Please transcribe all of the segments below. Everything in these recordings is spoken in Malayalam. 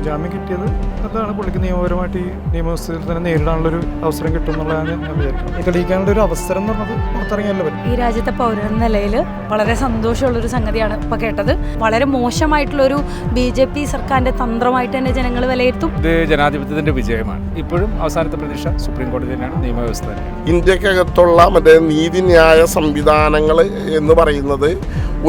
ജാമ്യം കിട്ടിയത് നല്ലതാണ്. പുള്ളിക്ക് നിയമപരമായിട്ട് ഈ നിയമവ്യവസ്ഥയിൽ തന്നെ നേരിടാനുള്ളൊരു അവസരം കിട്ടും എന്നുള്ളതാണ് ഞാൻ വിചാരിക്കുന്നത്. തെളിയിക്കാനുള്ള ഒരു അവസരം എന്ന് പറഞ്ഞത് പുറത്തിറങ്ങിയല്ലോ പറ്റും. ഈ രാജ്യത്തെ പൗരൻ എന്ന നിലയിൽ വളരെ സന്തോഷമുള്ളൊരു സംഗതിയാണ് ഇപ്പോൾ കേട്ടത്. വളരെ മോശമായിട്ടുള്ളൊരു BJP സർക്കാരിന്റെ തന്ത്രമായിട്ട് തന്നെ ജനങ്ങൾ വിലയിരുത്തും. ഇത് ജനാധിപത്യത്തിന്റെ വിജയമാണ്. ഇപ്പോഴും അവസാനത്തെ പ്രതീക്ഷ സുപ്രീം കോടതി തന്നെയാണ്, നിയമവ്യവസ്ഥ തന്നെയാണ്. ഇന്ത്യക്കകത്തുള്ള നീതിന്യായ സംവിധാനങ്ങൾ എന്ന് പറയുന്നത്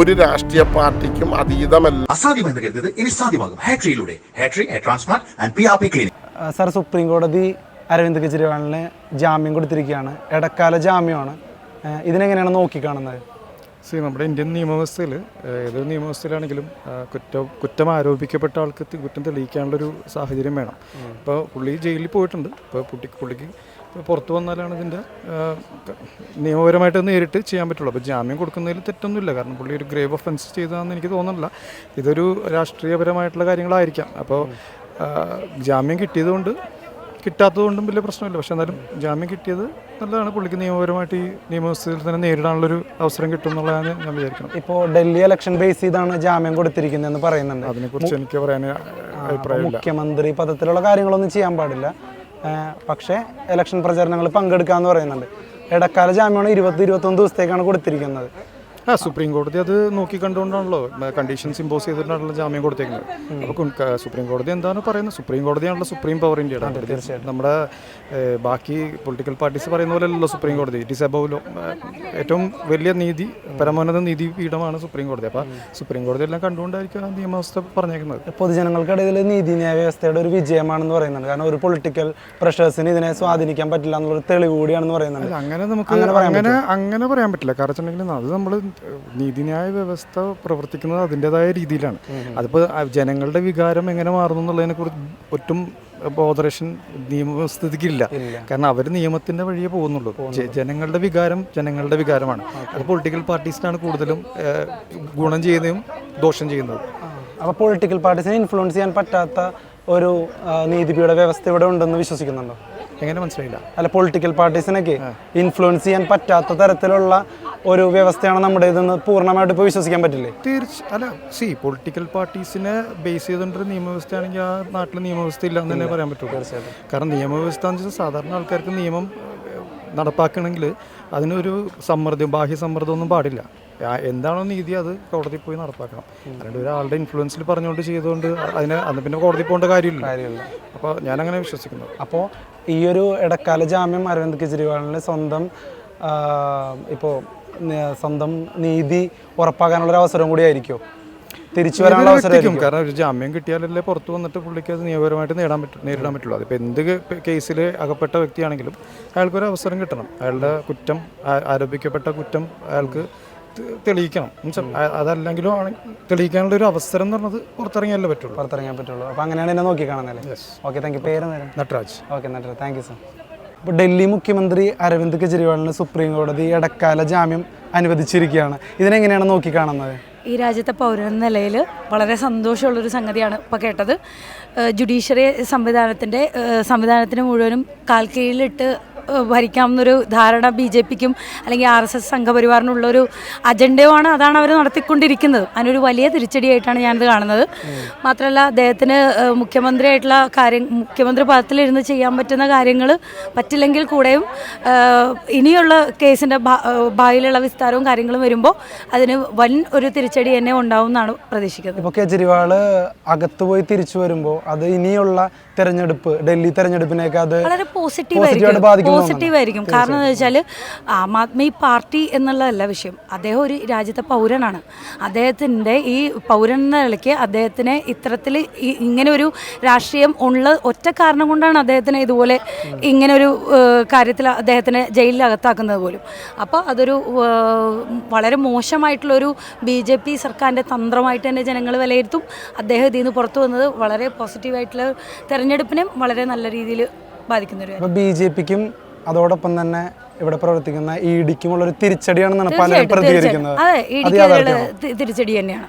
ഒരു രാഷ്ട്രീയ പാർട്ടിക്കും അതീതമല്ല. അസാധ്യമെന്ന് കരുതുന്നത് ഇനി സാധ്യമാകും ഹാട്രിയിലൂടെ. ഹാട്രി hair transplant and PRP clinic. Sir, supreme കോടതി അരവിന്ദ് കെജ്രിവാളിന് ജാമ്യം കൊടുത്തിരിക്കുകയാണ്. ഇടക്കാല ജാമ്യമാണ്. ഇതിനെങ്ങനെയാണ് നോക്കിക്കാണുന്നത്? നമ്മുടെ ഇന്ത്യൻ നിയമവ്യവസ്ഥയിൽ ഏതൊരു നിയമവ്യവസ്ഥയിലാണെങ്കിലും കുറ്റം ആരോപിക്കപ്പെട്ട ആൾക്ക് കുറ്റം തെളിയിക്കാനുള്ളൊരു സാഹചര്യം വേണം. ഇപ്പോൾ പുള്ളി ജയിലിൽ പോയിട്ടുണ്ട്. ഇപ്പോൾ പുള്ളിക്ക് പുറത്തു വന്നാലാണ് ഇതിൻ്റെ നിയമപരമായിട്ട് നേരിട്ട് ചെയ്യാൻ പറ്റുള്ളൂ. അപ്പോൾ ജാമ്യം കൊടുക്കുന്നതിൽ തെറ്റൊന്നുമില്ല. കാരണം പുള്ളി ഒരു ഗ്രേവ് ഒഫൻസ് ചെയ്തതാണെന്ന് എനിക്ക് തോന്നുന്നില്ല. ഇതൊരു രാഷ്ട്രീയപരമായിട്ടുള്ള കാര്യങ്ങളായിരിക്കാം. അപ്പോൾ ജാമ്യം കിട്ടാത്തതുകൊണ്ടും വലിയ പ്രശ്നമില്ല. പക്ഷെ എന്നാലും ജാമ്യം കിട്ടിയത് നല്ലതാണ്. പുള്ളിക്ക് നിയമപരമായിട്ട് ഈ നിയമവ്യവസ്ഥയിൽ തന്നെ നേരിടാനുള്ളൊരു അവസരം കിട്ടും എന്നുള്ളതാണ് ഞാൻ വിചാരിക്കുന്നത്. ഇപ്പോൾ ഡൽഹി ഇലക്ഷൻ ബേസ് ചെയ്താണ് ജാമ്യം കൊടുത്തിരിക്കുന്നതെന്ന് പറയുന്നുണ്ട്. അതിനെക്കുറിച്ച് എനിക്ക് പറയാൻ അഭിപ്രായമില്ല. മുഖ്യമന്ത്രി പദത്തിലുള്ള കാര്യങ്ങളൊന്നും ചെയ്യാൻ പാടില്ല. പക്ഷേ ഇലക്ഷൻ പ്രചരണങ്ങൾ പങ്കെടുക്കാമെന്ന് പറയുന്നുണ്ട്. ഇടക്കാല ജാമ്യമാണ് 20-21 ദിവസത്തേക്കാണ് കൊടുത്തിരിക്കുന്നത്. സുപ്രീം കോടതി അത് നോക്കിക്കണ്ടുകൊണ്ടാണല്ലോ കണ്ടീഷൻസ് ഇമ്പോസ് ചെയ്തിട്ടാണല്ലോ ജാമ്യം കൊടുത്തേക്കുന്നത്. അപ്പോൾ സുപ്രീം കോടതി എന്താണ് പറയുന്നത്? സുപ്രീം കോടതിയാണല്ലോ സുപ്രീം പവർ ഇന്ത്യയുടെ. നമ്മുടെ ബാക്കി പൊളിറ്റിക്കൽ പാർട്ടീസ് പറയുന്ന പോലെ അല്ലല്ലോ സുപ്രീം കോടതി. It is above law. ഏറ്റവും വലിയ പരമോന്നത നീതിപീഠമാണ് സുപ്രീം കോടതി. അപ്പോൾ സുപ്രീം കോടതി എല്ലാം കണ്ടുകൊണ്ടായിരിക്കും ആ നിയമവ്യവസ്ഥ പറഞ്ഞേക്കുന്നത്. പൊതുജനങ്ങൾക്കിടയിൽ നീതിന്യായ വ്യവസ്ഥയുടെ ഒരു വിജയമാണെന്ന് പറയുന്നുണ്ട്. കാരണം ഒരു പൊളിറ്റിക്കൽ പ്രഷേഴ്സിന് ഇതിനെ സ്വാധീനിക്കാൻ പറ്റില്ല എന്നുള്ളൊരു തെളിവ് കൂടിയാണെന്ന് പറയുന്നത്. അങ്ങനെ പറയാൻ പറ്റില്ല. കാരണം വെച്ചിട്ടുണ്ടെങ്കിൽ അത് നമ്മൾ നീതിന്യായ വ്യവസ്ഥ പ്രവർത്തിക്കുന്നത് അതിൻ്റെതായ രീതിയിലാണ്. അതിപ്പോൾ ജനങ്ങളുടെ വികാരം എങ്ങനെ മാറുന്നു എന്നുള്ളതിനെ കുറിച്ച് ഒട്ടും ബോധറേഷൻ നിയമവ്യവസ്ഥയ്ക്കില്ല. കാരണം അവർ നിയമത്തിൻ്റെ വഴിയേ പോകുന്നുള്ളൂ. ജനങ്ങളുടെ വികാരമാണ്. അത് പൊളിറ്റിക്കൽ പാർട്ടീസിനാണ് കൂടുതലും ഗുണം ചെയ്യുന്നതും ദോഷം ചെയ്യുന്നതും. അപ്പോൾ പൊളിറ്റിക്കൽ പാർട്ടീസിനെ ഇൻഫ്ലുവൻസ് ചെയ്യാൻ പറ്റാത്ത ഒരു നീതിപീഠ വ്യവസ്ഥ ഇവിടെ ഉണ്ടെന്ന് വിശ്വസിക്കുന്നുണ്ടോ? എങ്ങനെ മനസ്സിലായില്ല? അല്ല, പൊളിറ്റിക്കൽ പാർട്ടീസിനൊക്കെ ഇൻഫ്ലുവൻസ് ചെയ്യാൻ പറ്റാത്ത തരത്തിലുള്ള ഒരു വ്യവസ്ഥയാണ് നമ്മുടെ ഇതെന്ന് പൂർണ്ണമായിട്ട് ഇപ്പോൾ വിശ്വസിക്കാൻ പറ്റില്ലേ? പൊളിറ്റിക്കൽ പാർട്ടീസിനെ ബേസ് ചെയ്തുകൊണ്ടൊരു നിയമവ്യവസ്ഥയാണെങ്കിൽ ആ നാട്ടിൽ നിയമവ്യവസ്ഥ ഇല്ല എന്ന് തന്നെ പറയാൻ പറ്റുള്ളൂ. കാരണം നിയമവ്യവസ്ഥ എന്ന് വെച്ചാൽ സാധാരണ ആൾക്കാർക്ക് നിയമം നടപ്പാക്കണമെങ്കിൽ അതിനൊരു ബാഹ്യ സമ്മർദ്ദമൊന്നും പാടില്ല. എന്താണോ നീതി അത് കോടതി പോയി നടപ്പാക്കണം. അല്ലാണ്ട് ഒരാളുടെ ഇൻഫ്ലുവൻസിൽ പറഞ്ഞുകൊണ്ട് ചെയ്തുകൊണ്ട് അന്ന് പിന്നെ കോടതി പോകേണ്ട കാര്യമില്ല. അപ്പോൾ ഞാനങ്ങനെ വിശ്വസിക്കുന്നു. അപ്പോൾ ഈ ഒരു ഇടക്കാല ജാമ്യം അരവിന്ദ് കെജ്രിവാളിന് സ്വന്തം നീതി ഉറപ്പാക്കാനുള്ളൊരു അവസരം കൂടി ആയിരിക്കുമോ? തിരിച്ചു വരാനുള്ള അവസരം. കാരണം ഒരു ജാമ്യം കിട്ടിയാലല്ലേ പുറത്ത് വന്നിട്ട് പുള്ളിക്ക് അത് നിയമപരമായിട്ട് നേരിടാൻ പറ്റുള്ളൂ. അതിപ്പോൾ എന്ത് കേസിൽ അകപ്പെട്ട വ്യക്തിയാണെങ്കിലും അയാൾക്കൊരു അവസരം കിട്ടണം. അയാളുടെ ആരോപിക്കപ്പെട്ട കുറ്റം അയാൾക്ക് തെളിയിക്കണം. അതല്ലെങ്കിലും തെളിയിക്കാനുള്ള ഒരു അവസരം എന്ന് പറഞ്ഞത് പുറത്തിറങ്ങിയാൻ പറ്റുള്ളൂ. അപ്പോൾ അങ്ങനെയാണ് എന്നെ നോക്കി കാണുന്നല്ലേ? Okay, thank you. പേര് Natraj. Okay, Natraj, thank you sir. ഇപ്പോൾ ഡൽഹി മുഖ്യമന്ത്രി അരവിന്ദ് കെജ്രിവാളിന് സുപ്രീം കോടതി ഇടക്കാല ജാമ്യം അനുവദിച്ചിരിക്കുകയാണ്. ഇതിനെങ്ങനെയാണ് നോക്കി കാണുന്നത്? ഈ രാജ്യത്തെ പൗരൻ എന്ന നിലയിൽ വളരെ സന്തോഷമുള്ളൊരു സംഗതിയാണ് ഇപ്പോൾ കേട്ടത്. ജുഡീഷ്യറി സംവിധാനത്തിന് മുഴുവനും കാൽക്കീഴിലിട്ട് ഭരിക്കാവുന്നൊരു ധാരണ BJPക്കും അല്ലെങ്കിൽ RSS സംഘപരിവാറിനുള്ളൊരു അജണ്ടയുമാണ്. അതാണ് അവർ നടത്തിക്കൊണ്ടിരിക്കുന്നത്. അതിനൊരു വലിയ തിരിച്ചടിയായിട്ടാണ് ഞാനിത് കാണുന്നത്. മാത്രമല്ല, അദ്ദേഹത്തിന് മുഖ്യമന്ത്രി പദത്തിലിരുന്ന് ചെയ്യാൻ പറ്റുന്ന കാര്യങ്ങൾ പറ്റില്ലെങ്കിൽ കൂടെയും ഇനിയുള്ള കേസിൻ്റെ ഭാവിയിലുള്ള വിസ്താരവും കാര്യങ്ങളും വരുമ്പോൾ അതിന് വൻ ഒരു തിരിച്ചടി തന്നെ ഉണ്ടാവും എന്നാണ് പ്രതീക്ഷിക്കുന്നത്. ഇപ്പോൾ കെജ്രിവാൾ അകത്തുപോയി തിരിച്ചു വരുമ്പോൾ അത് ഇനിയുള്ള ഡൽഹി തെരഞ്ഞെടുപ്പിനേക്ക് അത് വളരെ പോസിറ്റീവായിരിക്കും. കാരണം എന്താ വെച്ചാൽ ആം ആദ്മി പാർട്ടി എന്നുള്ളതല്ല വിഷയം. അദ്ദേഹം ഒരു രാജ്യത്തെ പൗരനാണ്. അദ്ദേഹത്തിൻ്റെ ഈ പൗരൻ എന്ന നിലയ്ക്ക് അദ്ദേഹത്തിന് ഇത്തരത്തിൽ ഇങ്ങനെ ഒരു രാഷ്ട്രീയം ഉള്ള ഒറ്റ കാരണം കൊണ്ടാണ് അദ്ദേഹത്തിന് ഇതുപോലെ ഇങ്ങനൊരു കാര്യത്തിൽ അദ്ദേഹത്തിനെ ജയിലിൽ അകത്താക്കുന്നത് പോലും. അപ്പോൾ അതൊരു വളരെ മോശമായിട്ടുള്ളൊരു BJP സർക്കാരിൻ്റെ തന്ത്രമായിട്ട് തന്നെ ജനങ്ങൾ വിലയിരുത്തും. അദ്ദേഹം ഇതിൽ നിന്ന് പുറത്തു വന്നത് വളരെ പോസിറ്റീവായിട്ടുള്ള തെരഞ്ഞെടുപ്പിനെ വളരെ നല്ല രീതിയിൽ ബാധിക്കുന്നൊരു. അപ്പോൾ BJPക്കും അതോടൊപ്പം തന്നെ ഇവിടെ പ്രവർത്തിക്കുന്ന EDക്കുമുള്ളൊരു തിരിച്ചടിയാണെന്നാണ് പലരും പ്രതികരിക്കുന്നത്. അതെ, ഇടിക്കെതിരെയുള്ള തിരിച്ചടി തന്നെയാണ്.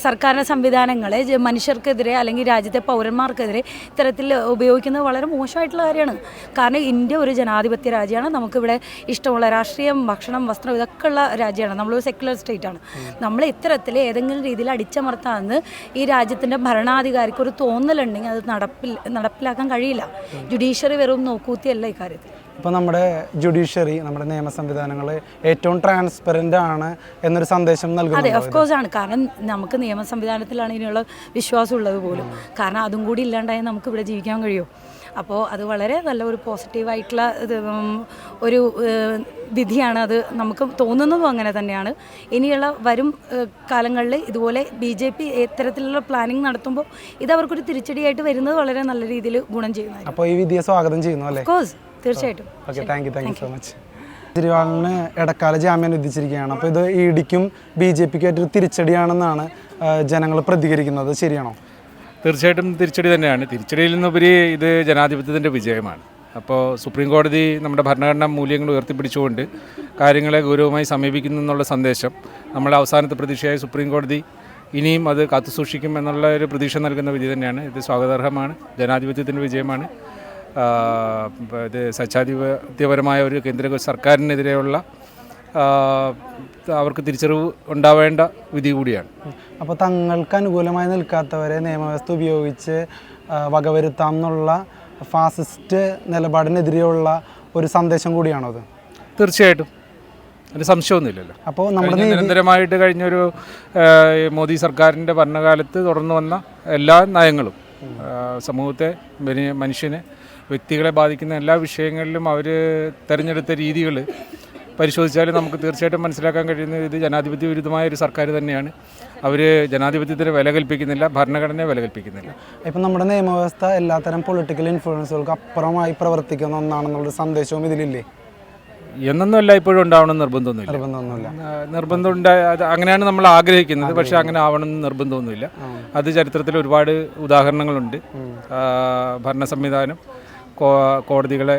സർക്കാരിൻ്റെ സംവിധാനങ്ങളെ മനുഷ്യർക്കെതിരെ അല്ലെങ്കിൽ രാജ്യത്തെ പൗരന്മാർക്കെതിരെ ഇത്തരത്തിൽ ഉപയോഗിക്കുന്നത് വളരെ മോശമായിട്ടുള്ള കാര്യമാണ്. കാരണം ഇന്ത്യ ഒരു ജനാധിപത്യ രാജ്യമാണ്. നമുക്കിവിടെ ഇഷ്ടമുള്ള രാഷ്ട്രീയം, ഭക്ഷണം, വസ്ത്രം ഇതൊക്കെ ഉള്ള രാജ്യമാണ്. നമ്മളൊരു സെക്യുലർ സ്റ്റേറ്റാണ്. നമ്മൾ ഇത്തരത്തിൽ ഏതെങ്കിലും രീതിയിൽ അടിച്ചമർത്താമെന്ന് ഈ രാജ്യത്തിൻ്റെ ഭരണാധികാരിക്ക് ഒരു തോന്നലുണ്ടെങ്കിൽ അത് നടപ്പിലാക്കാൻ കഴിയില്ല. ജുഡീഷ്യറി വെറും നോക്കൂത്തിയല്ല ഇക്കാര്യത്തിൽ. ഇപ്പോൾ നമ്മുടെ ജുഡീഷ്യറി, നമ്മുടെ നിയമ സംവിധാനങ്ങൾ ഏറ്റവും ട്രാൻസ്പെറൻ്റ് ആണ് എന്നൊരു സന്ദേശം നൽകുന്നു. അതെ, ഓഫ് കോഴ്സ് ആണ്. കാരണം നമുക്ക് നിയമ സംവിധാനത്തിലാണ് ഇതിനുള്ള വിശ്വാസം ഉള്ളത് പോലും. കാരണം അതും കൂടി ഇല്ലാണ്ടായി നമുക്ക് ഇവിടെ ജീവിക്കാൻ കഴിയുമോ? അപ്പോൾ അത് വളരെ നല്ല ഒരു പോസിറ്റീവായിട്ടുള്ള ഒരു വിധിയാണ്. അത് നമുക്ക് തോന്നുന്നതും അങ്ങനെ തന്നെയാണ്. ഇനിയുള്ള വരും കാലങ്ങളിൽ ഇതുപോലെ BJP ഇത്തരത്തിലുള്ള പ്ലാനിങ് നടത്തുമ്പോൾ ഇത് അവർക്കൊരു തിരിച്ചടിയായിട്ട് വരുന്നത് വളരെ നല്ല രീതിയിൽ ഗുണം ചെയ്യുന്നതായിരിക്കും. അപ്പോൾ ഈ വിധിയെ സ്വാഗതം ചെയ്യുന്നു അല്ലേ? ഓഫ് കോഴ്സ്, തീർച്ചയായിട്ടും. Okay, thank you so much. കെജ്രിവാളിന് ഇടക്കാല ജാമ്യം വിധിച്ചിരിക്കുകയാണ്. അപ്പോൾ ഇത് EDക്കും BJPക്കും ആയിട്ടൊരു തിരിച്ചടിയാണെന്നാണ് ജനങ്ങൾ പ്രതികരിക്കുന്നത്. ശരിയാണോ? തീർച്ചയായിട്ടും തിരിച്ചടി തന്നെയാണ്. തിരിച്ചടിയിൽ നിന്നുപരി ഇത് ജനാധിപത്യത്തിൻ്റെ വിജയമാണ്. അപ്പോൾ സുപ്രീം കോടതി നമ്മുടെ ഭരണഘടനാ മൂല്യങ്ങൾ ഉയർത്തിപ്പിടിച്ചുകൊണ്ട് കാര്യങ്ങളെ ഗൗരവമായി സമീപിക്കുന്നു എന്നുള്ള സന്ദേശം നമ്മളെ അവസാനത്തെ പ്രതീക്ഷയായ സുപ്രീം കോടതി ഇനിയും അത് കാത്തുസൂക്ഷിക്കും എന്നുള്ള ഒരു പ്രതീക്ഷ നൽകുന്ന വിധി തന്നെയാണ്. ഇത് സ്വാഗതാർഹമാണ്. ജനാധിപത്യത്തിൻ്റെ വിജയമാണ്. ഇത് സ്വച്ഛാധിപത്യപരമായ ഒരു കേന്ദ്ര സർക്കാരിനെതിരെയുള്ള അവർക്ക് തിരിച്ചറിവ് ഉണ്ടാവേണ്ട വിധി കൂടിയാണ്. അപ്പോൾ തങ്ങൾക്ക് അനുകൂലമായി നിൽക്കാത്തവരെ നിയമവ്യവസ്ഥ ഉപയോഗിച്ച് വകവരുത്താം എന്നുള്ള ഫാസിസ്റ്റ് നിലപാടിനെതിരെയുള്ള ഒരു സന്ദേശം കൂടിയാണോ അത്? തീർച്ചയായിട്ടും, അതിന് സംശയമൊന്നുമില്ലല്ലോ. അപ്പോൾ നമ്മുടെ നിരന്തരമായിട്ട് കഴിഞ്ഞൊരു മോദി സർക്കാരിൻ്റെ ഭരണകാലത്ത് തുടർന്നു വന്ന എല്ലാ നയങ്ങളും സമൂഹത്തെ, മനുഷ്യനെ, വ്യക്തികളെ ബാധിക്കുന്ന എല്ലാ വിഷയങ്ങളിലും അവർ തിരഞ്ഞെടുത്ത രീതികൾ പരിശോധിച്ചാൽ നമുക്ക് തീർച്ചയായിട്ടും മനസ്സിലാക്കാൻ കഴിയുന്നത് ഇത് ജനാധിപത്യ വിരുദ്ധമായ ഒരു സർക്കാർ തന്നെയാണ്. അവർ ജനാധിപത്യത്തിന് വില കൽപ്പിക്കുന്നില്ല, ഭരണഘടനയെ വില കൽപ്പിക്കുന്നില്ല. ഇപ്പം നമ്മുടെ നിയമവ്യവസ്ഥ എല്ലാത്തരം പൊളിറ്റിക്കൽ ഇൻഫ്ലുവൻസുകൾക്ക് അപ്പുറമായി പ്രവർത്തിക്കുന്ന ഒന്നാണെന്നുള്ളൊരു സന്ദേശവും ഇതിലില്ലേ? എന്നൊന്നുമല്ല ഇപ്പോഴും ഉണ്ടാവണമെന്ന് നിർബന്ധം ഉണ്ടായ അത് അങ്ങനെയാണ് നമ്മൾ ആഗ്രഹിക്കുന്നത്. പക്ഷെ അങ്ങനെ ആവണമെന്ന് നിർബന്ധമൊന്നുമില്ല. അത് ചരിത്രത്തിൽ ഒരുപാട് ഉദാഹരണങ്ങളുണ്ട്. ഭരണ സംവിധാനം കോടതികളെ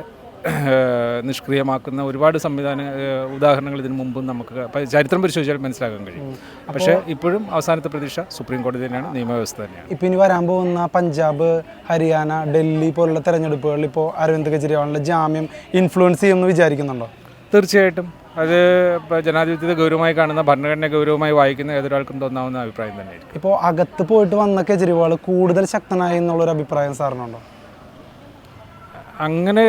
നിഷ്ക്രിയമാക്കുന്ന ഒരുപാട് ഉദാഹരണങ്ങൾ ഇതിനു മുമ്പും നമുക്ക് ചരിത്രം പരിശോധിച്ചാൽ മനസ്സിലാക്കാൻ കഴിയും. പക്ഷേ ഇപ്പോഴും അവസാനത്തെ പ്രതീക്ഷ സുപ്രീം കോടതി തന്നെയാണ്, നിയമവ്യവസ്ഥ തന്നെയാണ്. ഇപ്പം ഇനി വരാൻ പോകുന്ന പഞ്ചാബ്, ഹരിയാന, ഡൽഹി പോലുള്ള തെരഞ്ഞെടുപ്പുകളിൽ ഇപ്പോൾ അരവിന്ദ് കെജ്രിവാളിൻ്റെ ജാമ്യം ഇൻഫ്ലുവൻസ് ചെയ്യുമെന്ന് വിചാരിക്കുന്നുണ്ടോ? തീർച്ചയായിട്ടും അത് ഇപ്പോൾ ജനാധിപത്യത്തെ ഗൗരവമായി കാണുന്ന, ഭരണഘടനയെ ഗൗരവമായി വായിക്കുന്ന ഏതൊരാൾക്കും തോന്നാവുന്ന അഭിപ്രായം തന്നെയായിരിക്കും. ഇപ്പോൾ അകത്ത് പോയിട്ട് വന്ന കെജ്രിവാൾ കൂടുതൽ ശക്തനായി എന്നുള്ളൊരു അഭിപ്രായം സാറിനുണ്ടോ? അങ്ങനെ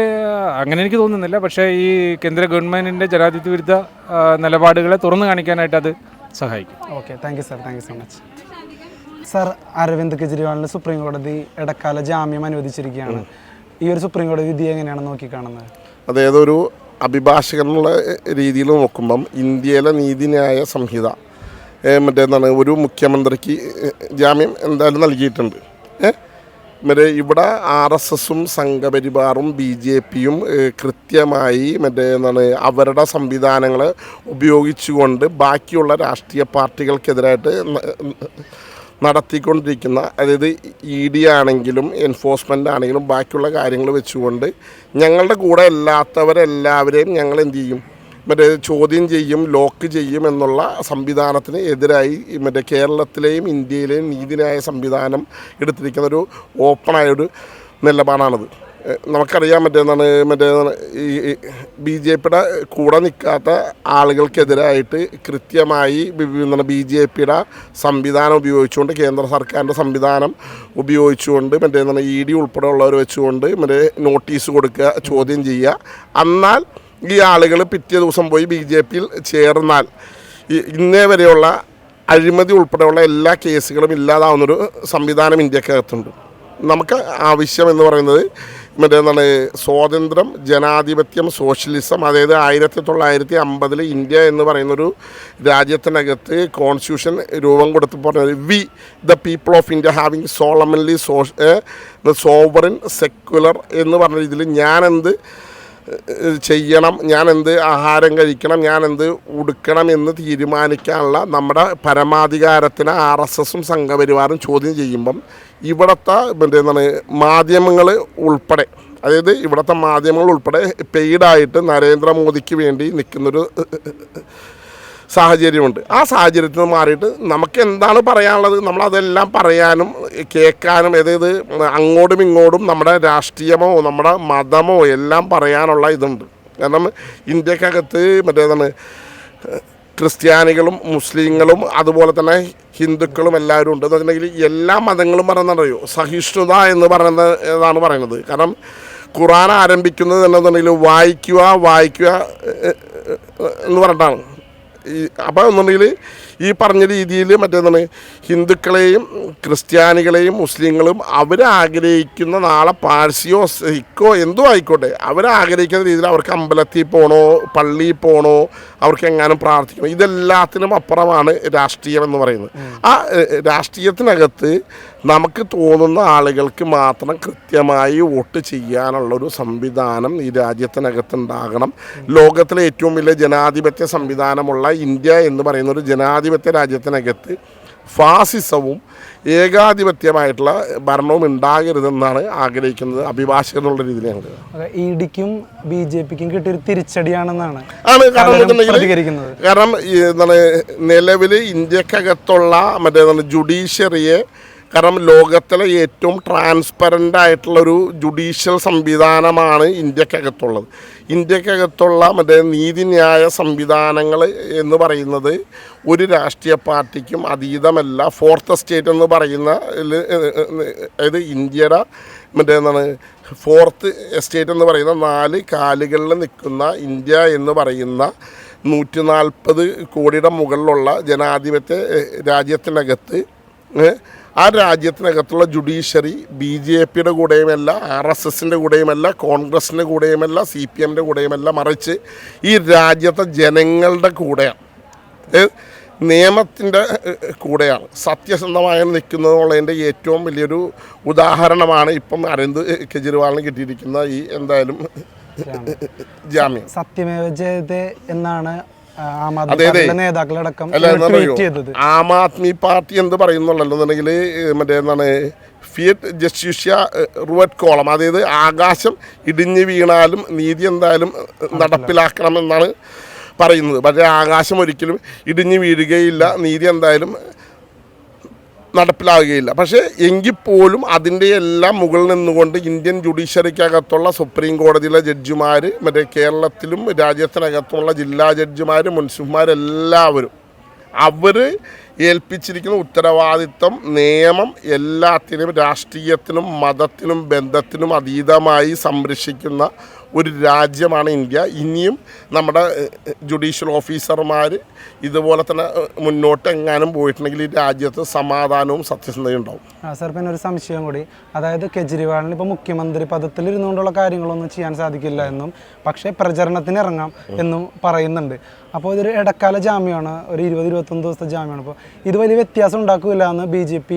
എനിക്ക് തോന്നുന്നില്ല. പക്ഷേ ഈ കേന്ദ്ര ഗവൺമെൻറ്റിൻ്റെ ജനാധിപത്യ വിരുദ്ധ നിലപാടുകളെ തുറന്നു കാണിക്കാനായിട്ട് അത് സഹായിക്കും. Okay, thank you so much. Sir, Arvind കെജ്രിവാളിന് സുപ്രീം കോടതി ഇടക്കാല ജാമ്യം അനുവദിച്ചിരിക്കുകയാണ്. ഈ ഒരു സുപ്രീം കോടതി വിധി എങ്ങനെയാണ് നോക്കിക്കാണുന്നത്? അതായത് ഒരു അഭിഭാഷകനുള്ള രീതിയിൽ നോക്കുമ്പം ഇന്ത്യയിലെ നീതിന്യായ സംഹിത മറ്റേന്താണ് ഒരു മുഖ്യമന്ത്രിക്ക് ജാമ്യം എന്തായാലും നൽകിയിട്ടുണ്ട്. ഇവിടെ RSSും സംഘപരിവാറും BJPയും കൃത്യമായി അവരുടെ സംവിധാനങ്ങൾ ഉപയോഗിച്ചുകൊണ്ട് ബാക്കിയുള്ള രാഷ്ട്രീയ പാർട്ടികൾക്കെതിരായിട്ട് നടത്തിക്കൊണ്ടിരിക്കുന്ന, അതായത് ED ആണെങ്കിലും എൻഫോഴ്സ്മെൻ്റ് ആണെങ്കിലും ബാക്കിയുള്ള കാര്യങ്ങൾ വെച്ചുകൊണ്ട് ഞങ്ങളുടെ കൂടെ അല്ലാത്തവരെല്ലാവരെയും ഞങ്ങൾ എന്ത് ചെയ്യും, ചോദ്യം ചെയ്യും, ലോക്ക് ചെയ്യും എന്നുള്ള സംവിധാനത്തിന് എതിരായി കേരളത്തിലെയും ഇന്ത്യയിലെയും നീതിന്യായ സംവിധാനം എടുത്തിരിക്കുന്ന ഒരു ഓപ്പണായൊരു നിലപാടാണത്. നമുക്കറിയാൻ ഈ BJPയുടെ കൂടെ നിൽക്കാത്ത ആളുകൾക്കെതിരായിട്ട് കൃത്യമായി BJPയുടെ സംവിധാനം ഉപയോഗിച്ചുകൊണ്ട്, കേന്ദ്ര സർക്കാരിൻ്റെ സംവിധാനം ഉപയോഗിച്ചുകൊണ്ട് ED ഉൾപ്പെടെയുള്ളവർ വെച്ചുകൊണ്ട് നോട്ടീസ് കൊടുക്കുക, ചോദ്യം ചെയ്യുക. എന്നാൽ ഈ ആളുകൾ പിറ്റേ ദിവസം പോയി BJPയിൽ ചേർന്നാൽ ഇന്നേ വരെയുള്ള അഴിമതി ഉൾപ്പെടെയുള്ള എല്ലാ കേസുകളും ഇല്ലാതാവുന്നൊരു സംവിധാനം ഇന്ത്യക്കകത്തുണ്ട്. നമുക്ക് ആവശ്യം എന്ന് പറയുന്നത് സ്വാതന്ത്ര്യം, ജനാധിപത്യം, സോഷ്യലിസം. അതായത് 1950 ഇന്ത്യ എന്ന് പറയുന്നൊരു രാജ്യത്തിനകത്ത് കോൺസ്റ്റിറ്റ്യൂഷൻ രൂപം കൊടുത്ത് പറഞ്ഞത് we the people of India having solemnly sovereign secular എന്ന് പറഞ്ഞ രീതിയിൽ ഞാനെന്ത് ചെയ്യണം, ഞാനെന്ത് ആഹാരം കഴിക്കണം, ഞാനെന്ത് ഉടുക്കണം എന്ന് തീരുമാനിക്കാനുള്ള നമ്മുടെ പരമാധികാരത്തിന് RSSും സംഘപരിവാറും ചോദ്യം ചെയ്യുമ്പം ഇവിടുത്തെ മാധ്യമങ്ങൾ ഉൾപ്പെടെ അതായത് ഇവിടുത്തെ മാധ്യമങ്ങൾ ഉൾപ്പെടെ പെയ്ഡായിട്ട് നരേന്ദ്രമോദിക്ക് വേണ്ടി നിൽക്കുന്നൊരു സാഹചര്യമുണ്ട്. ആ സാഹചര്യത്തിൽ നിന്ന് മാറിയിട്ട് നമുക്ക് എന്താണ് പറയാനുള്ളത് നമ്മളതെല്ലാം പറയാനും കേൾക്കാനും, അതായത് അങ്ങോട്ടും ഇങ്ങോട്ടും നമ്മുടെ രാഷ്ട്രീയമോ നമ്മുടെ മതമോ എല്ലാം പറയാനുള്ള ഇതുണ്ട്. കാരണം ഇന്ത്യക്കകത്ത് മറ്റേതാണ് ക്രിസ്ത്യാനികളും മുസ്ലിങ്ങളും അതുപോലെ തന്നെ ഹിന്ദുക്കളും എല്ലാവരും ഉണ്ട്. എന്ന് വെച്ചിട്ടുണ്ടെങ്കിൽ എല്ലാ മതങ്ങളും പറയുന്നതറിയോ സഹിഷ്ണുത എന്ന് പറയുന്നതാണ് പറയുന്നത്. കാരണം ഖുർആൻ ആരംഭിക്കുന്നത് എന്നുണ്ടെങ്കിൽ വായിക്കുക എന്ന് പറഞ്ഞിട്ടാണ്. അപ്പോൾ എന്നുണ്ടെങ്കിൽ ഈ പറഞ്ഞ രീതിയിൽ മറ്റേതാണ് ഹിന്ദുക്കളെയും ക്രിസ്ത്യാനികളെയും മുസ്ലിങ്ങളും അവരാഗ്രഹിക്കുന്ന നാളെ പാഴ്സിയോ സിക്കോ എന്തോ ആയിക്കോട്ടെ അവരാഗ്രഹിക്കുന്ന രീതിയിൽ അവർക്ക് അമ്പലത്തിൽ പോകണോ പള്ളിയിൽ പോകണോ അവർക്ക് എങ്ങാനും പ്രാർത്ഥിക്കണം. ഇതെല്ലാത്തിനും അപ്പുറമാണ് രാഷ്ട്രീയം എന്ന് പറയുന്നത്. ആ രാഷ്ട്രീയത്തിനകത്ത് നമുക്ക് തോന്നുന്ന ആളുകൾക്ക് മാത്രം കൃത്യമായി വോട്ട് ചെയ്യാനുള്ളൊരു സംവിധാനം ഈ രാജ്യത്തിനകത്തുണ്ടാകണം. ലോകത്തിലെ ഏറ്റവും വലിയ ജനാധിപത്യ സംവിധാനമുള്ള ഇന്ത്യ എന്ന് പറയുന്ന ഒരു ജനാധിപത്യ രാജ്യത്തിനകത്ത് ഫാസിസവും ഏകാധിപത്യമായിട്ടുള്ള ഭരണവും ഉണ്ടാകരുതെന്നാണ് ആഗ്രഹിക്കുന്നത് അഭിഭാഷകൻ എന്നുള്ള രീതിയിൽ ഞങ്ങൾ. ഇഡിക്കും BJPക്കും കിട്ടിയൊരു തിരിച്ചടിയാണെന്നാണ് പ്രതികരിക്കുന്നത്. കാരണം എന്താണ് നിലവിൽ ഇന്ത്യക്കകത്തുള്ള മറ്റേതാണ് ജുഡീഷ്യറിയെ, കാരണം ലോകത്തിലെ ഏറ്റവും ട്രാൻസ്പെറൻ്റ് ആയിട്ടുള്ളൊരു ജുഡീഷ്യൽ സംവിധാനമാണ് ഇന്ത്യക്കകത്തുള്ളത്. ഇന്ത്യക്കകത്തുള്ള മറ്റേ നീതിന്യായ സംവിധാനങ്ങൾ എന്ന് പറയുന്നത് ഒരു രാഷ്ട്രീയ പാർട്ടിക്കും അതീതമല്ല. ഫോർത്ത് എസ്റ്റേറ്റ് എന്ന് പറയുന്ന അതായത് ഇന്ത്യയുടെ മറ്റേ എന്താണ് ഫോർത്ത് എസ്റ്റേറ്റ് എന്ന് പറയുന്ന 4 കാലുകളിൽ നിൽക്കുന്ന ഇന്ത്യ എന്ന് പറയുന്ന 140 കോടിയുടെ മുകളിലുള്ള ജനാധിപത്യ രാജ്യത്തിനകത്ത് ആ രാജ്യത്തിനകത്തുള്ള ജുഡീഷ്യറി BJPയുടെ കൂടെയുമല്ല, RSSൻ്റെ കൂടെയുമല്ല, കോൺഗ്രസിൻ്റെ കൂടെയുമല്ല, CPMൻ്റെ കൂടെയുമല്ല, മറിച്ച് ഈ രാജ്യത്തെ ജനങ്ങളുടെ കൂടെയാണ്, നിയമത്തിൻ്റെ കൂടെയാണ് സത്യസന്ധമായി നിൽക്കുന്നതിനുള്ളതിൻ്റെ ഏറ്റവും വലിയൊരു ഉദാഹരണമാണ് ഇപ്പം അരവിന്ദ് കെജ്രിവാളിന് കിട്ടിയിരിക്കുന്ന ഈ എന്തായാലും ജാമ്യം. സത്യമേവ ജയതേ എന്നാണ് നേതാക്കളടക്കം ആം ആദ്മി പാർട്ടി എന്ത് പറയുന്നുള്ളല്ലോ എന്നുണ്ടെങ്കിൽ മറ്റേ എന്താണ് ഫിയറ്റ് ജസ്റ്റിഷ്യ റുവറ്റ് കോളം, അതായത് ആകാശം ഇടിഞ്ഞു വീണാലും നീതി എന്തായാലും നടപ്പിലാക്കണമെന്നാണ് പറയുന്നത്. പക്ഷേ ആകാശം ഒരിക്കലും ഇടിഞ്ഞു വീഴുകയില്ല, നീതി എന്തായാലും നടപ്പിലാവുകയില്ല. പക്ഷേ എങ്കിൽ പോലും അതിൻ്റെ എല്ലാം മുകളിൽ നിന്നുകൊണ്ട് ഇന്ത്യൻ ജുഡീഷ്യറിക്കകത്തുള്ള സുപ്രീം കോടതിയിലെ ജഡ്ജിമാർ, മറ്റേ കേരളത്തിലും രാജ്യത്തിനകത്തുള്ള ജില്ലാ ജഡ്ജിമാർ, മുൻസിഫുമാരെല്ലാവരും അവർ ഏൽപ്പിച്ചിരിക്കുന്ന ഉത്തരവാദിത്വം നിയമം എല്ലാത്തിനും രാഷ്ട്രീയത്തിനും മതത്തിനും ബന്ധത്തിനും അതീതമായി സംരക്ഷിക്കുന്ന ഒരു രാജ്യമാണ് ഇന്ത്യ. ഇനിയും നമ്മുടെ ജുഡീഷ്യൽ ഓഫീസർമാർ ഇതുപോലെ തന്നെ മുന്നോട്ട് എങ്ങാനും പോയിട്ടുണ്ടെങ്കിൽ ഈ രാജ്യത്ത് സമാധാനവും സത്യസന്ധതയും ഉണ്ടാവും. സാർ, പിന്നെ ഒരു സംശയം കൂടി, അതായത് കെജ്രിവാളിന് ഇപ്പോൾ മുഖ്യമന്ത്രി പദത്തിൽ ഇരുന്നുകൊണ്ടുള്ള കാര്യങ്ങളൊന്നും ചെയ്യാൻ സാധിക്കില്ല എന്നും പക്ഷേ പ്രചരണത്തിന് ഇറങ്ങാം എന്നും പറയുന്നുണ്ട്. അപ്പോൾ ഇതൊരു ഇടക്കാല ജാമ്യമാണ്, ഒരു 20-21 ദിവസത്തെ ജാമ്യമാണ്. അപ്പോൾ ഇത് വലിയ വ്യത്യാസം ഉണ്ടാക്കില്ല എന്ന് BJP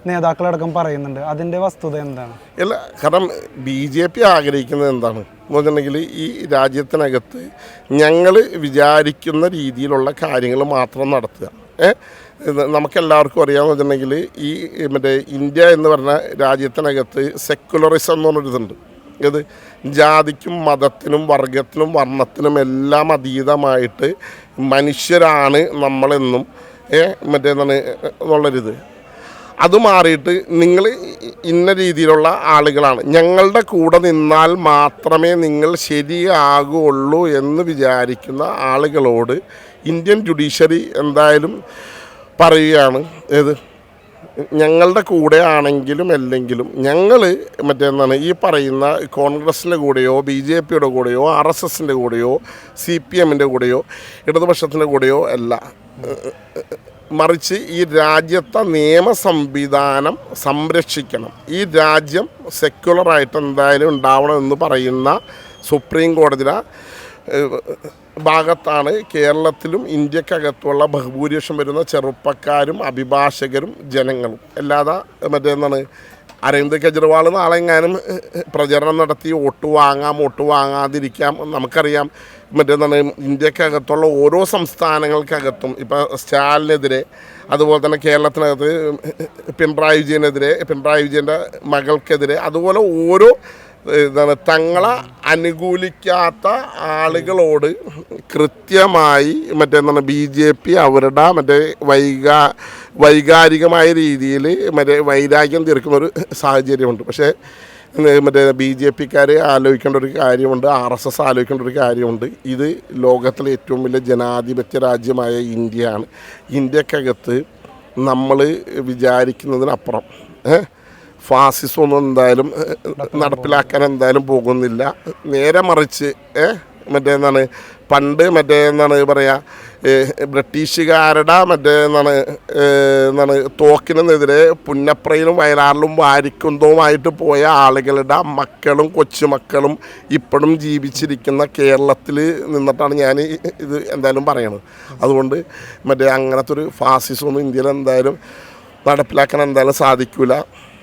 നേതാക്കളടക്കം പറയുന്നുണ്ട്. അതിൻ്റെ വസ്തുത എന്താണ്? അല്ല, കാരണം BJP ആഗ്രഹിക്കുന്നത് എന്താണ് എന്ന് വെച്ചിട്ടുണ്ടെങ്കിൽ ഈ രാജ്യത്തിനകത്ത് ഞങ്ങൾ വിചാരിക്കുന്ന രീതിയിലുള്ള കാര്യങ്ങൾ മാത്രം നടത്തുക. നമുക്കെല്ലാവർക്കും അറിയാമെന്ന് വെച്ചിട്ടുണ്ടെങ്കിൽ ഈ മറ്റേ ഇന്ത്യ എന്ന് പറഞ്ഞ രാജ്യത്തിനകത്ത് സെക്കുലറിസം എന്ന് പറഞ്ഞൊരിതുണ്ട്. ഇത് ജാതിക്കും മതത്തിനും വർഗത്തിനും വർണ്ണത്തിനും എല്ലാം അതീതമായിട്ട് മനുഷ്യരാണ് നമ്മളെന്നും മറ്റേതാണ് എന്നുള്ളൊരിത്. അത് മാറിയിട്ട് നിങ്ങൾ ഇന്ന രീതിയിലുള്ള ആളുകളാണ്, ഞങ്ങളുടെ കൂടെ നിന്നാൽ മാത്രമേ നിങ്ങൾ ശരിയാകുള്ളൂ എന്ന് വിചാരിക്കുന്ന ആളുകളോട് ഇന്ത്യൻ ജുഡീഷ്യറി എന്തായാലും പറയുകയാണ്, ഞങ്ങളുടെ കൂടെ ആണെങ്കിലും അല്ലെങ്കിലും ഞങ്ങൾ മറ്റേന്താണ് ഈ പറയുന്ന കോൺഗ്രസിൻ്റെ കൂടെയോ BJPയുടെ കൂടെയോ RSSൻ്റെ കൂടെയോ CPMൻ്റെ കൂടെയോ ഇടതുപക്ഷത്തിൻ്റെ കൂടെയോ അല്ല, മറിച്ച് ഈ രാജ്യത്തെ നിയമ സംവിധാനം സംരക്ഷിക്കണം, ഈ രാജ്യം സെക്യുലറായിട്ട് എന്തായാലും ഉണ്ടാവണമെന്ന് പറയുന്ന സുപ്രീം കോടതിയുടെ ഭാഗത്താണ് കേരളത്തിലും ഇന്ത്യക്കകത്തുള്ള ബഹുഭൂരിപക്ഷം വരുന്ന ചെറുപ്പക്കാരും അഭിഭാഷകരും ജനങ്ങളും. അല്ലാതെ മറ്റേന്താണ് അരവിന്ദ് കെജ്രിവാൾ നാളെ എങ്ങാനും പ്രചരണം നടത്തി വോട്ട് വാങ്ങാതിരിക്കാം. നമുക്കറിയാം മറ്റേന്താണ് ഇന്ത്യക്കകത്തുള്ള ഓരോ സംസ്ഥാനങ്ങൾക്കകത്തും ഇപ്പോൾ സ്റ്റാലിനെതിരെ, അതുപോലെ തന്നെ കേരളത്തിനകത്ത് പിണറായി വിജയൻ്റെ മകൾക്കെതിരെ, അതുപോലെ ഓരോ എന്താണ് തങ്ങളെ അനുകൂലിക്കാത്ത ആളുകളോട് കൃത്യമായി എന്താണ് BJP അവരുടെ വൈകാരികമായ രീതിയിൽ വൈരാഗ്യം തീർക്കുന്നൊരു സാഹചര്യമുണ്ട്. പക്ഷേ BJPക്കാർ ആലോചിക്കേണ്ട ഒരു കാര്യമുണ്ട്, RSS ആലോചിക്കേണ്ട ഒരു കാര്യമുണ്ട്. ഇത് ലോകത്തിലെ ഏറ്റവും വലിയ ജനാധിപത്യ രാജ്യമായ ഇന്ത്യയാണ്. ഇന്ത്യക്കകത്ത് നമ്മൾ വിചാരിക്കുന്നതിനപ്പുറം ഫാസിസം ഒന്നും എന്തായാലും നടപ്പിലാക്കാൻ എന്തായാലും പോകുന്നില്ല. നേരെ മറിച്ച് എന്താണ് പണ്ട് എന്താണ് പറയുക ബ്രിട്ടീഷുകാരുടെ എന്താണ് തോക്കിനെതിരെ പുന്നപ്രയിലും വയലാറിലും വാരിക്കുന്തവുമായിട്ട് പോയ ആളുകളുടെ മക്കളും കൊച്ചുമക്കളും ഇപ്പോഴും ജീവിച്ചിരിക്കുന്ന കേരളത്തിൽ നിന്നിട്ടാണ് ഞാൻ ഇത് എന്തായാലും പറയണത്. അതുകൊണ്ട് അങ്ങനത്തെ ഒരു ഫാസിസമൊന്നും ഇന്ത്യയിൽ എന്തായാലും നടപ്പിലാക്കാൻ എന്തായാലും സാധിക്കില്ല.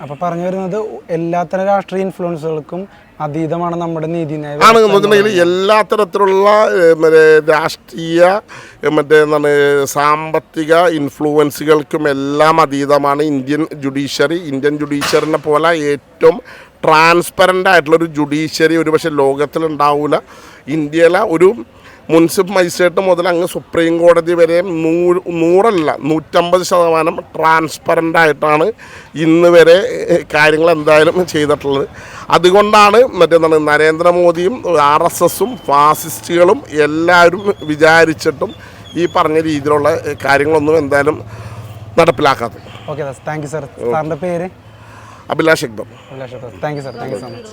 അപ്പോൾ പറഞ്ഞു വരുന്നത് എല്ലാത്തരം രാഷ്ട്രീയ ഇൻഫ്ലുവൻസുകൾക്കും അതീതമാണ് നമ്മുടെ നീതിന്യായ ആണെന്ന് വെച്ചിട്ടുണ്ടെങ്കിൽ എല്ലാ തരത്തിലുള്ള രാഷ്ട്രീയ എന്താണ് സാമ്പത്തിക ഇൻഫ്ലുവൻസുകൾക്കും എല്ലാം അതീതമാണ് ഇന്ത്യൻ ജുഡീഷ്യറിനെ പോലെ ഏറ്റവും ട്രാൻസ്പെറൻ്റ് ആയിട്ടുള്ളൊരു ജുഡീഷ്യറി ഒരുപക്ഷെ ലോകത്തിലുണ്ടാവില്ല. ഇന്ത്യയിലെ ഒരു മുൻസിഫ് മജിസ്ട്രേറ്റ് മുതൽ അങ്ങ് സുപ്രീം കോടതി വരെ 150% ട്രാൻസ്പെറൻ്റ് ആയിട്ടാണ് ഇന്ന് വരെ കാര്യങ്ങൾ എന്തായാലും ചെയ്തിട്ടുള്ളത്. അതുകൊണ്ടാണ് എന്താണ് നരേന്ദ്രമോദിയും RSSഉം ഫാസിസ്റ്റുകളും എല്ലാവരും വിചാരിച്ചിട്ടും ഈ പറഞ്ഞ രീതിയിലുള്ള കാര്യങ്ങളൊന്നും എന്തായാലും നടപ്പിലാക്കാത്തത്. Okay, thank you sir. സാറിൻ്റെ പേര്? Abhilash Akbar. Thank you sir, thank you so much.